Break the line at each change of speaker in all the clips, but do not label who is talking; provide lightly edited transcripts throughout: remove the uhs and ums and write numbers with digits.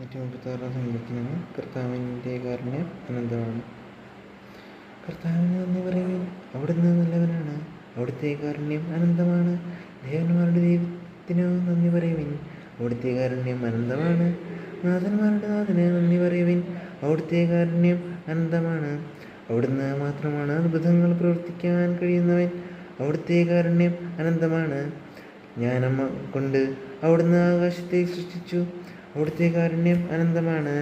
136 സങ്കീർത്തനം. കർത്താവിൻ്റെ കാരുണ്യം അനന്തമാണ്. കർത്താവിന് നന്ദി പറയുവിൻ, അവിടുന്ന് നല്ലവനാണ്, അവിടുത്തെ കാരുണ്യം അനന്തമാണ്. ദേവന്മാരുടെ ദൈവത്തിനു നന്ദി പറയുവിൻ, അവിടുത്തെ കാരുണ്യം അനന്തമാണ്. നാഥന്മാരുടെ നാഥന് നന്ദി പറയുവിൻ, അവിടുത്തെ കാരുണ്യം അനന്തമാണ്. അവിടുന്ന് മാത്രമാണ് അത്ഭുതങ്ങൾ പ്രവർത്തിക്കാൻ കഴിയുന്നവൻ, അവിടുത്തെ കാരുണ്യം അനന്തമാണ്. ജ്ഞാനം കൊണ്ട് അവിടുന്ന് ആകാശത്തെ സൃഷ്ടിച്ചു, അവിടുത്തെ കാരുണ്യം അനന്തമാണ്.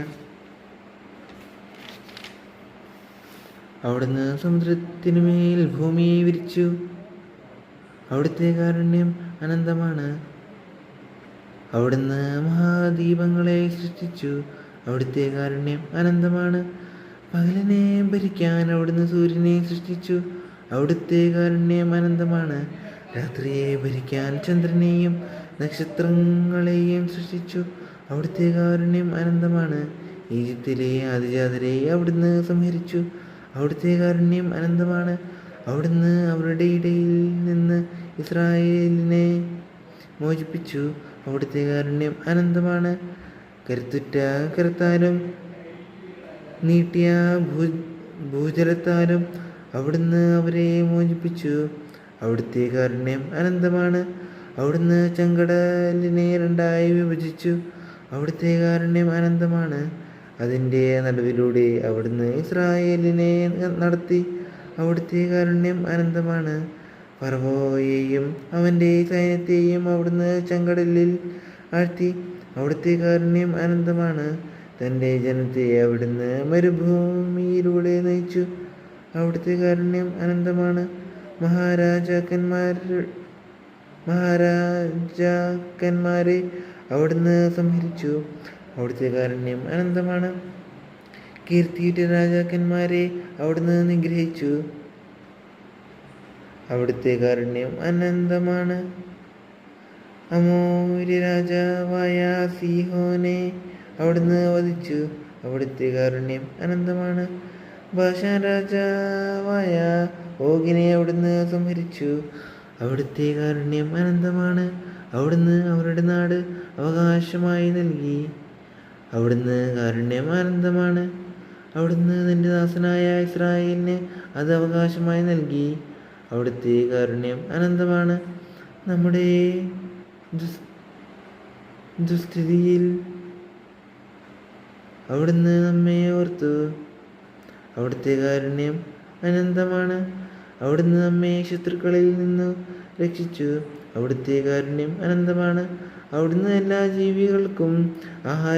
അവിടുന്ന് സമുദ്രത്തിനുമേൽ ഭൂമിയെ വിരിച്ചു, അവിടുത്തെ കാരുണ്യം അനന്തമാണ്. അവിടുന്ന് മഹാദീപങ്ങളെ സൃഷ്ടിച്ചു, അവിടുത്തെ കാരുണ്യം അനന്തമാണ്. പകലിനെ ഭരിക്കാൻ അവിടുന്ന് സൂര്യനെ സൃഷ്ടിച്ചു, അവിടുത്തെ കാരുണ്യം അനന്തമാണ്. രാത്രിയെ ഭരിക്കാൻ ചന്ദ്രനെയും നക്ഷത്രങ്ങളെയും സൃഷ്ടിച്ചു, അവിടുത്തെ കാരുണ്യം അനന്തമാണ്. ഈജിപ്തിലെ ആദിജാതരെ അവിടുന്ന് സംഹരിച്ചു, അവിടുത്തെ കാരുണ്യം അനന്തമാണ്. അവിടുന്ന് അവരുടെ ഇടയിൽ നിന്ന് ഇസ്രായേലിനെ മോചിപ്പിച്ചു, അവിടുത്തെ കാരുണ്യം അനന്തമാണ്. കരുത്തുറ്റ കരത്താലും നീട്ടിയ ഭൂജലത്താലും അവിടുന്ന് അവരെ മോചിപ്പിച്ചു, അവിടുത്തെ കാരുണ്യം അനന്തമാണ്. അവിടുന്ന് ചെങ്കടലിനെ രണ്ടായി വിഭജിച്ചു, അവിടുത്തെ കാരുണ്യം അനന്തമാണ്. അതിൻ്റെ നടുവിലൂടെ അവിടുന്ന് ഇസ്രായേലിനെ നടത്തി, അവിടുത്തെ കാരുണ്യം അനന്തമാണ്. ഫറവോയെയും അവൻ്റെ സൈന്യത്തെയും അവിടുന്ന് ചെങ്കടലിൽ ആഴ്ത്തി, അവിടുത്തെ കാരുണ്യം അനന്തമാണ്. തൻ്റെ ജനത്തെ അവിടുന്ന് മരുഭൂമിയിലൂടെ നയിച്ചു, അവിടുത്തെ കാരുണ്യം അനന്തമാണ്. മഹാരാജാക്കന്മാരെ അവിടുന്ന് സംഹരിച്ചു, അവിടുത്തെ കാരുണ്യം അനന്തമാണ്. കീർത്തിയുറ്റ രാജാക്കന്മാരെ അവിടുന്ന് നിഗ്രഹിച്ചു, അവിടുത്തെ കാരുണ്യം അനന്തമാണ്. അമോര്യ രാജാവായ സീഹോനെ അവിടുന്ന് വധിച്ചു, അവിടുത്തെ കാരുണ്യം അനന്തമാണ്. ബാശാൻ രാജാവായ ഓഗിനെ അവിടുന്ന് സംഹരിച്ചു, അവിടുത്തെ കാരുണ്യം അനന്തമാണ്. അവിടുന്ന് അവരുടെ നാട് അവകാശമായി നൽകി, അവിടുന്ന് കാരുണ്യം അനന്തമാണ്. അവിടുന്ന് തൻ്റെ ദാസനായ ഇസ്രായേലിന് അത് അവകാശമായി നൽകി, അവിടുത്തെ കാരുണ്യം അനന്തമാണ്. നമ്മുടെ ദുസ്ഥിതിയിൽ അവിടുന്ന് നമ്മെ ഓർത്തു, അവിടുത്തെ കാരുണ്യം അനന്തമാണ്. അവിടുന്ന് നമ്മെ ശത്രുക്കളിൽ നിന്നു രക്ഷിച്ചു, അവിടുത്തെ കാരുണ്യം അനന്തമാണ്. അവിടുന്ന് എല്ലാ ജീവികൾക്കും ആഹാരം